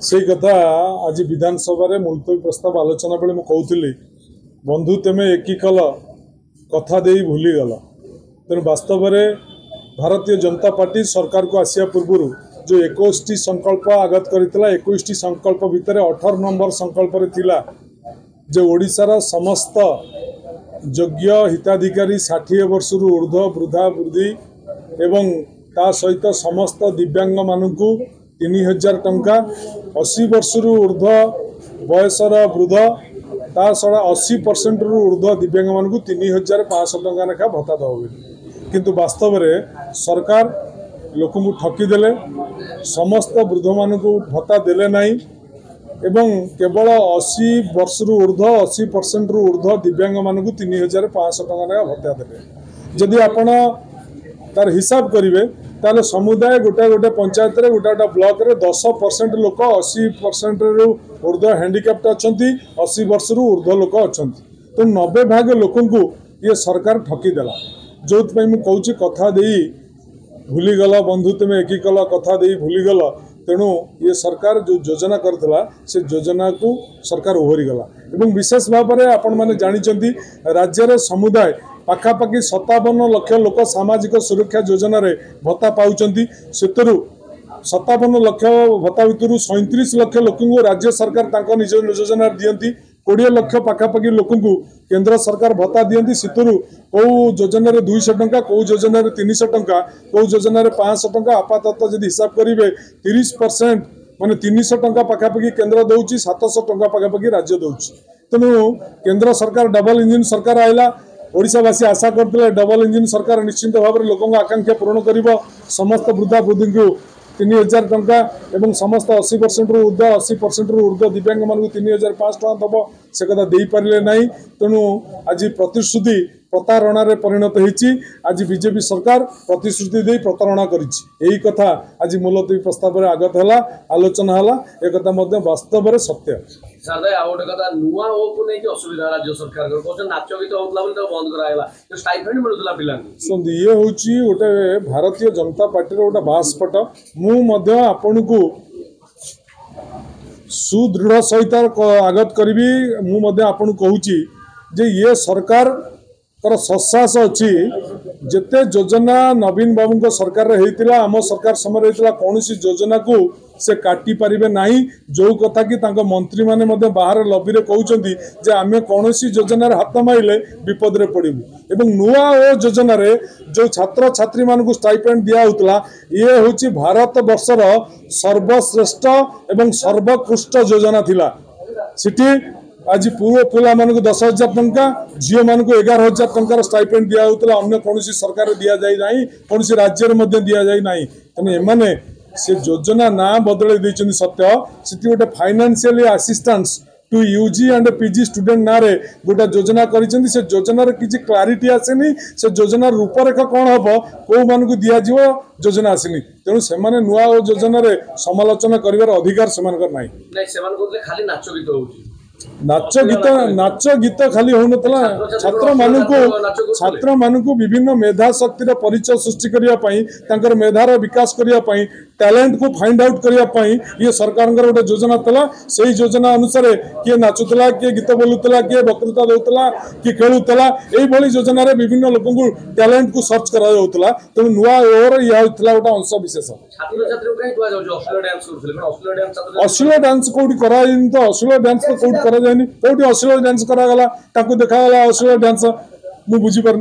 से कथा आज विधानसभा मुलतवी प्रस्ताव आलोचना बेले मुझे बंधु तेमे एकी कल कथा दे भूलीगल तेणु वास्तव में भारतीय जनता पार्टी सरकार को आसिया पूर्व जो 21 संकल्प आगत करता 21 संकल्प भितर 18 नंबर संकल्प थिला जो ओडिशार समस्त योग्य हिताधिकारी 60 वर्ष ऊर्ध्व वृद्धा वृद्धि एवं ता सहित समस्त दिव्यांग मानू 3000 टंका 80 वर्ष ऊर्ध्व बयसर वृद्ध ता छड़ा 80% ऊर्ध्व दिव्यांग मानू 3500 टंका लेखा भत्ता दब किंतु वास्तव में सरकार लोक ठकीदेले समस्त वृद्ध मानू भत्ता देले नहीं एवं केवल 80 वर्ष ऊर्ध्व 80% ऊर्ध्व दिव्यांग मानू 3500 टंका लेखा भत्ता देले जदि आपण तार हिसाब करेंगे ताले समुदाय गोटे गोटे पंचायत रे गोटे गोटे ब्लॉक रे 10% लोक 80% ऊर्ध्व हैंडिकैप्ट अच्छा 80 वर्ष ऊर्ध्व लोक अच्छा तो 90 भाग लोक ये सरकार ठकीदेला जो मुझे कौच कथा दे भूलीगल बंधु तुम एकी कल कथा दे भूलीगल तेणु ये सरकार जो योजना करथिला से योजना को सरकार ओहरीगला एवं विशेष भाव में आपण माने जानिचंती राज्य समुदाय पाखापाखि 57 लाख लोक सामाजिक सुरक्षा योजना रे भत्ता पाउचंती सेतरु 57 लाख भत्ता भितर 37 लाख लोक राज्य सरकार तांको निज योजना दियंती 20 लाख पाखापाखि लोक केंद्र सरकार भत्ता दियंती सेतरु कौ योजना रे 200 टंका कौ योजना रे 300 टंका कौ योजना रे 500 टंका आपातत जदि हिसाब करेंगे 30% माने 300 टंका पाखापाखि केंद्र दौची 700 टंका पाखापाखि राज्य दौची तेणु केंद्र सरकार डबल इंजिन सरकार आइला ओडिशावासी आशा करते डबल इंजिन सरकार निश्चिंत भाव में लोकों आकांक्षा पूरण कर समस्त वृद्धा वृद्धि को 3000 टंका एवं समस्त 80% ऊर्ध्व 80% ऊर्ध्व दिव्यांग मानू 3500 टंका दब से कथा दे पारे ना तेणु आज प्रतिश्रुति प्रतारणा रे परिणत होती आज बीजेपी सरकार प्रतिश्रुति दे प्रतारणा करी कथा आज मुलतवी प्रस्ताव में आगत है आलोचना है एक कथा वास्तव में सत्य सारे आ गोटे कथा नुआ ओ को नहीं कि असुविधा राज्य सरकार को नाच गीत होता बोली बंद कराइला तो स्टाइपेंड मिलुला पिला सुन ये होची गोटे भारतीय जनता पार्टी रो गोटे बासपट मु आपन को सुदृढ़ सहित आगत करी मु आपन कहूची जे ये सरकार ससास अच्छी जिते योजना नवीन बाबू सरकार होता आम सरकार समय होता कौन योजना को से काटी पारे ना जो कथा कि मंत्री माने बाहर लबी रे कहते जे आम कौन योजन हाथ मारे विपद में पड़ू एवं नुआ योजन जो छात्र छात्री मानक स्टाइपेंड दिया ये हूँ भारत वर्षर सर्वश्रेष्ठ एवं सर्वोत्कृष्ट योजना थिला सिटी आज पूर्व पिला मानक 10,000 टंका झील मानक 11,000 टंकार स्टाइपेंड दिया अन्य कौन सरकार दि जाए कौन राज्य में दि जाए ना तेना एमाने से योजना ना बदल देते सत्य से गोटे financial assistance to UG and PG student ना रे गोटे योजना करिसेंती से योजनार किसी क्लारिटी आसेनी से योजनार रूपरेखा कौन हम कौ मानक दिज्व योजना आसेनी तेणु से नुआ योजन समालोचना कर अधिकार से खाली नाच गीत हो नाच गीत खाली होनतला छात्र मानू विभिन्न मेधा शक्तिर परिचय सृष्टि करने मेधार विकास करने टैलेंट को फाइंड आउट करने ये सरकार गोटे योजना था से योजना अनुसार किए नाचुला किए गीत बोलूला किए वक्तृता दूसरा किए खेलुला यही योजन विभिन्न लोक टैलेंट को सर्च करा तेणु नुआ ओवर यह गोटे अंश विशेष अश्लील डांस कौटी कर तो अश्लील डांस तो कौटी कौटी अश्लील डांस करागला देखा अश्लील डांस मुझे बुझीपार।